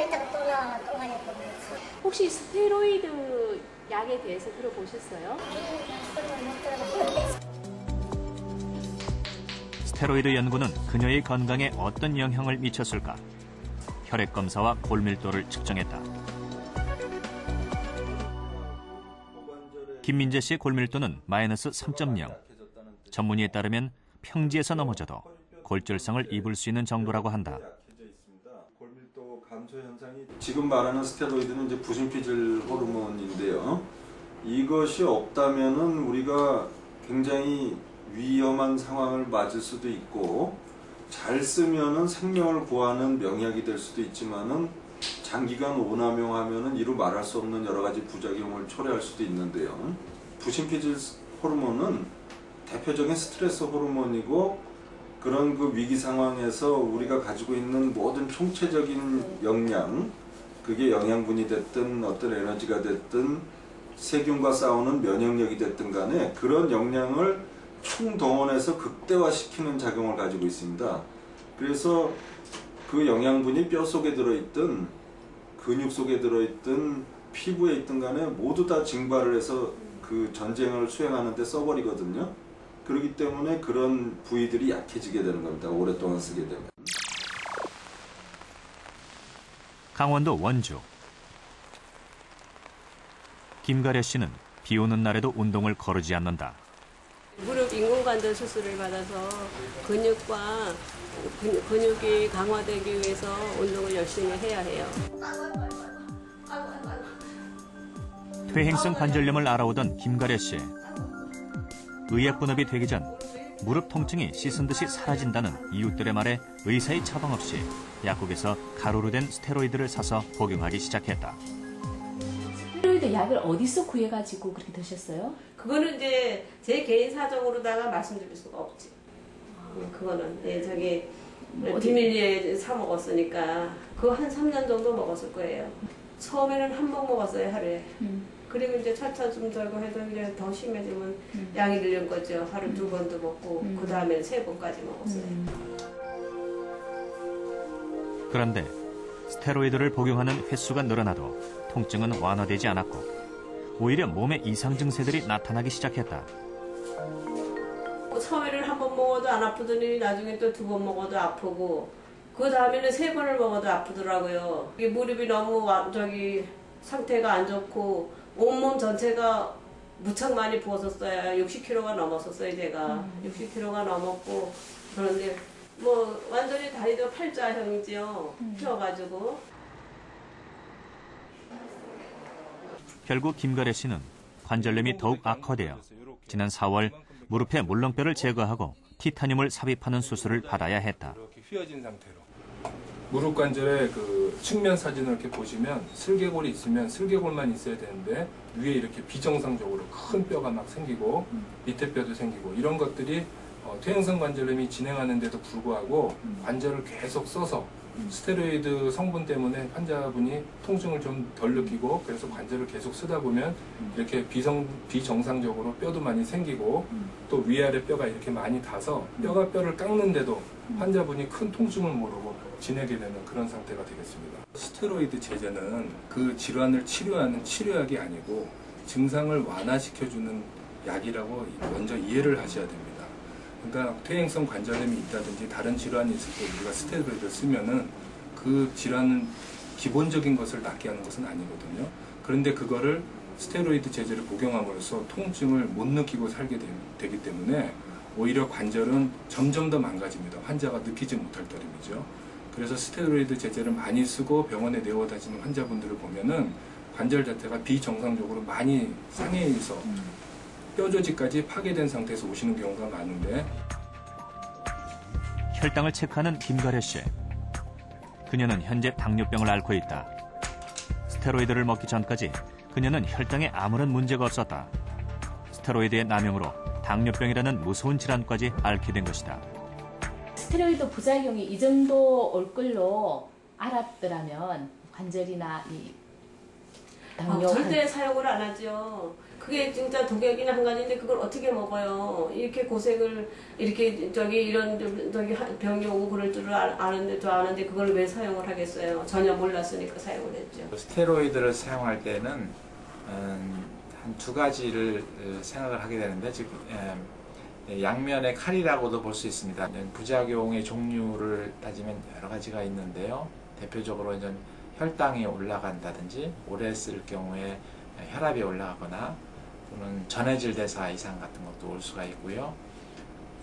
이따가 또 나와 또 가야 돼. 혹시 스테로이드 약에 대해서 들어보셨어요? 스테로이드 연구는 그녀의 건강에 어떤 영향을 미쳤을까? 혈액 검사와 골밀도를 측정했다. 김민재 씨의 골밀도는 마이너스 3.0. 전문의에 따르면 평지에서 넘어져도 골절성을 입을 수 있는 정도라고 한다. 골밀도 감소 현상이 지금 말하는 스테로이드는 이제 부신피질 호르몬인데요. 이것이 없다면은 우리가 굉장히 위험한 상황을 맞을 수도 있고 잘 쓰면은 생명을 구하는 명약이 될 수도 있지만은 장기간 오남용하면은 이루 말할 수 없는 여러 가지 부작용을 초래할 수도 있는데요. 부신피질 호르몬은 대표적인 스트레스 호르몬이고 그런 그 위기 상황에서 우리가 가지고 있는 모든 총체적인 역량, 그게 영양분이 됐든 어떤 에너지가 됐든 세균과 싸우는 면역력이 됐든 간에 그런 역량을 총동원해서 극대화시키는 작용을 가지고 있습니다. 그래서 그 영양분이 뼈 속에 들어있든 근육 속에 들어있든 피부에 있든 간에 모두 다 증발을 해서 그 전쟁을 수행하는 데 써버리거든요. 그렇기 때문에 그런 부위들이 약해지게 되는 겁니다. 오랫동안 쓰게 되면. 강원도 원주. 김가려 씨는 비 오는 날에도 운동을 거르지 않는다. 무릎 인공관절 수술을 받아서 근육이 강화되기 위해서 운동을 열심히 해야 해요. 퇴행성 관절염을 앓아오던 김가려 씨. 의약분업이 되기 전 무릎 통증이 씻은 듯이 사라진다는 이웃들의 말에 의사의 처방 없이 약국에서 가루로 된 스테로이드를 사서 복용하기 시작했다. 스테로이드 약을 어디서 구해가지고 그렇게 드셨어요? 그거는 이제 제 개인 사정으로다가 말씀드릴 수가 없지. 그거는 저기 비밀리에 사 먹었으니까 그거 한 3년 정도 먹었을 거예요. 처음에는 한 번 먹었어요, 하루에. 그리고 이제 차차 좀 저거 해도 이제 더 심해지면 양이 늘는 거죠. 하루 2번도 먹고 그 다음에 3번까지 먹었어요. 그런데 스테로이드를 복용하는 횟수가 늘어나도 통증은 완화되지 않았고 오히려 몸에 이상 증세들이 나타나기 시작했다. 처음에는 한 번 먹어도 안 아프더니 나중에 또 2번 먹어도 아프고 그 다음에는 3번을 먹어도 아프더라고요. 이게 무릎이 너무 상태가 안 좋고 온몸 전체가 무척 많이 부었었어요. 60kg가 넘었었어요, 제가. 60kg가 넘었고 그런데 뭐 완전히 다리도 팔자형이지요. 펴가지고. 결국 김가래 씨는 관절염이 더욱 악화되어 지난 4월 무릎의 물렁뼈를 제거하고 티타늄을 삽입하는 수술을 받아야 했다. 이렇게 휘어진 상태로. 무릎 관절의 그 측면 사진을 이렇게 보시면 슬개골이 있으면 슬개골만 있어야 되는데 위에 이렇게 비정상적으로 큰 뼈가 막 생기고 밑에 뼈도 생기고 이런 것들이 퇴행성 관절염이 진행하는데도 불구하고 관절을 계속 써서 스테로이드 성분 때문에 환자분이 통증을 좀 덜 느끼고 그래서 관절을 계속 쓰다 보면 이렇게 비정상적으로 뼈도 많이 생기고 또 위아래 뼈가 이렇게 많이 닿아서 뼈가 뼈를 깎는데도 환자분이 큰 통증을 모르고 지내게 되는 그런 상태가 되겠습니다. 스테로이드 제제는 그 질환을 치료하는 치료약이 아니고 증상을 완화시켜주는 약이라고 먼저 이해를 하셔야 됩니다. 그러니까 퇴행성 관절염이 있다든지 다른 질환이 있을 때 우리가 스테로이드를 쓰면은 그 질환은 기본적인 것을 낫게 하는 것은 아니거든요. 그런데 그거를 스테로이드 제제를 복용함으로써 통증을 못 느끼고 살게 되기 때문에 오히려 관절은 점점 더 망가집니다. 환자가 느끼지 못할 따름이죠. 그래서 스테로이드 제제를 많이 쓰고 병원에 내원하시는 환자분들을 보면은 관절 자체가 비정상적으로 많이 상해 있어 뼈 조직까지 파괴된 상태에서 오시는 경우가 많은데 혈당을 체크하는 김가래 씨. 그녀는 현재 당뇨병을 앓고 있다. 스테로이드를 먹기 전까지 그녀는 혈당에 아무런 문제가 없었다. 스테로이드의 남용으로 당뇨병이라는 무서운 질환까지 앓게 된 것이다. 스테로이드 부작용이 이 정도 올 걸로 알았더라면 관절이나 당뇨 절대 사용을 안 하죠. 그게 진짜 독약이나 한 가지인데 그걸 어떻게 먹어요? 이렇게 고생을 이렇게 이런 병이 오고 그럴 줄을 아는데 그걸 왜 사용을 하겠어요? 전혀 몰랐으니까 사용을 했죠. 스테로이드를 사용할 때는 한 두 가지를 생각을 하게 되는데, 즉 양면의 칼이라고도 볼 수 있습니다. 부작용의 종류를 따지면 여러 가지가 있는데요. 대표적으로 이제 혈당이 올라간다든지, 오래 쓸 경우에 혈압이 올라가거나 또는 전해질 대사 이상 같은 것도 올 수가 있고요.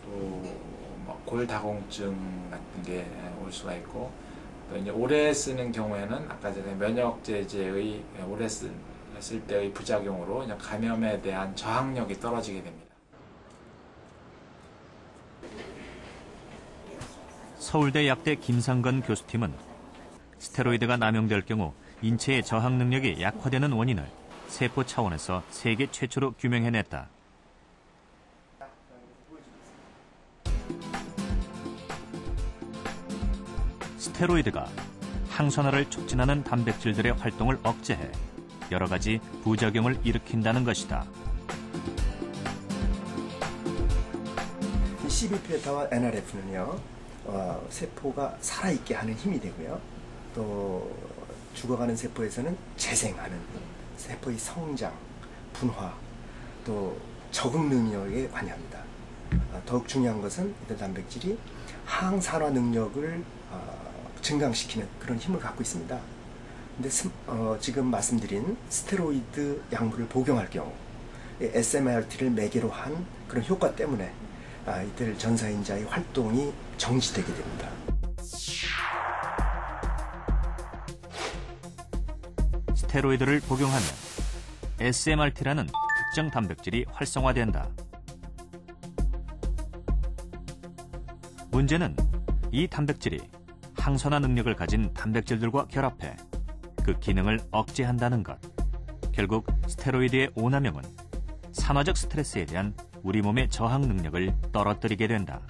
또 뭐 골다공증 같은 게 올 수가 있고, 또 이제 오래 쓰는 경우에는 아까 전에 면역제제의 오래 쓸 때의 부작용으로 그냥 감염에 대한 저항력이 떨어지게 됩니다. 서울대 약대 김상건 교수팀은 스테로이드가 남용될 경우 인체의 저항 능력이 약화되는 원인을 세포 차원에서 세계 최초로 규명해냈다. 스테로이드가 항산화를 촉진하는 단백질들의 활동을 억제해 여러 가지 부작용을 일으킨다는 것이다. CB-베타와 NRF는요, 세포가 살아있게 하는 힘이 되고요. 또 죽어가는 세포에서는 재생하는, 세포의 성장, 분화, 또 적응 능력에 관여합니다. 더욱 중요한 것은 이들 단백질이 항산화 능력을 증강시키는 그런 힘을 갖고 있습니다. 근데 지금 말씀드린 스테로이드 약물을 복용할 경우 SMRT를 매개로 한 그런 효과 때문에 이들 전사인자의 활동이 정지되게 됩니다. 스테로이드를 복용하면 SMRT라는 특정 단백질이 활성화된다. 문제는 이 단백질이 항산화 능력을 가진 단백질들과 결합해 그 기능을 억제한다는 것. 결국 스테로이드의 오남용은 산화적 스트레스에 대한 우리 몸의 저항 능력을 떨어뜨리게 된다.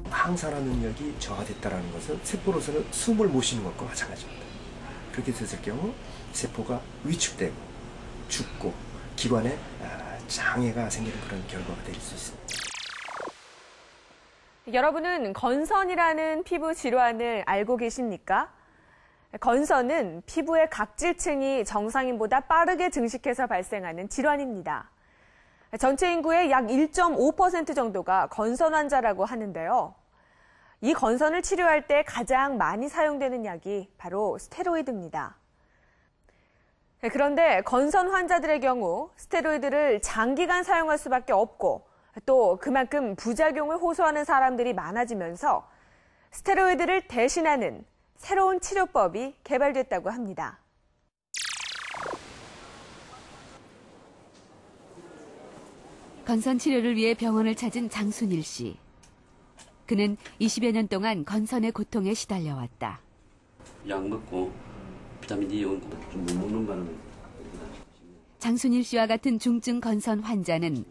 항산화 능력이 저하됐다는 것은 세포로서는 숨을 못 쉬는 것과 마찬가지입니다. 그렇게 됐을 경우 세포가 위축되고 죽고 기관에 장애가 생기는 그런 결과가 될 수 있습니다. 여러분은 건선이라는 피부 질환을 알고 계십니까? 건선은 피부의 각질층이 정상인보다 빠르게 증식해서 발생하는 질환입니다. 전체 인구의 약 1.5% 정도가 건선 환자라고 하는데요. 이 건선을 치료할 때 가장 많이 사용되는 약이 바로 스테로이드입니다. 그런데 건선 환자들의 경우 스테로이드를 장기간 사용할 수밖에 없고 또 그만큼 부작용을 호소하는 사람들이 많아지면서 스테로이드를 대신하는 새로운 치료법이 개발됐다고 합니다. 건선 치료를 위해 병원을 찾은 장순일 씨. 그는 20여 년 동안 건선의 고통에 시달려왔다. 약 먹고 비타민 D 좀 못 먹는 바람에. 장순일 씨와 같은 중증 건선 환자는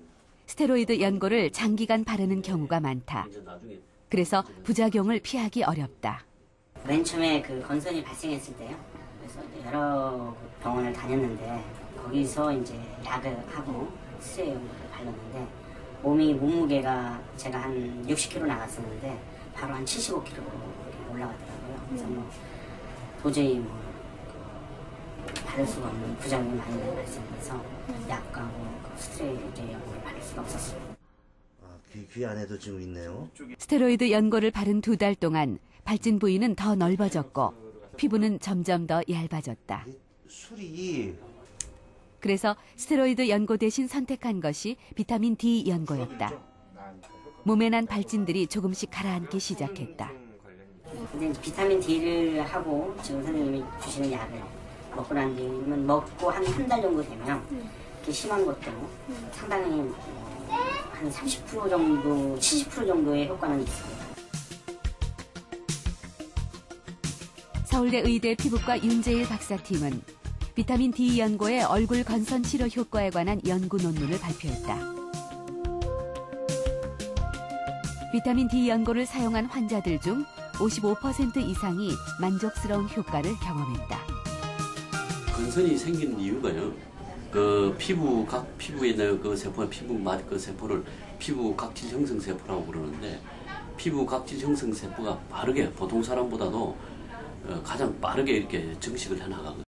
스테로이드 연고를 장기간 바르는 경우가 많다. 그래서 부작용을 피하기 어렵다. 맨 처음에 그 건선이 발생했을 때요. 그래서 여러 병원을 다녔는데 거기서 이제 약을 하고 스테로이드 연고를 발랐는데 몸무게가 제가 한 60kg 나갔었는데 바로 한 75kg로 올라가더라고요. 그래서 뭐 도저히 바를 수가 없는 부작용이 많이 발생해서 약과 스테로이드 연고를 바를 수가 없었어요. 귀 안에도 지금 있네요. 스테로이드 연고를 바른 2달 동안 발진 부위는 더 넓어졌고 피부는 점점 더 얇아졌다. 술이 그래서 스테로이드 연고 대신 선택한 것이 비타민 D 연고였다. 몸에 난 발진들이 조금씩 가라앉기 시작했다. 근데 비타민 D를 하고 지금 선생님이 주시는 약을 먹고 난 뒤면 먹고 한 달 정도 되면 이렇게 심한 것도 상당히 한 30% 정도, 70% 정도의 효과는 있습니다. 서울대 의대 피부과 윤재일 박사팀은 비타민 D 연고의 얼굴 건선 치료 효과에 관한 연구 논문을 발표했다. 비타민 D 연고를 사용한 환자들 중 55% 이상이 만족스러운 효과를 경험했다. 건선이 생기는 이유가요. 각 피부에 있는 그 세포, 그 세포를 피부 각질 형성 세포라고 그러는데, 피부 각질 형성 세포가 빠르게 보통 사람보다도 가장 빠르게 이렇게 증식을 해나가거든요.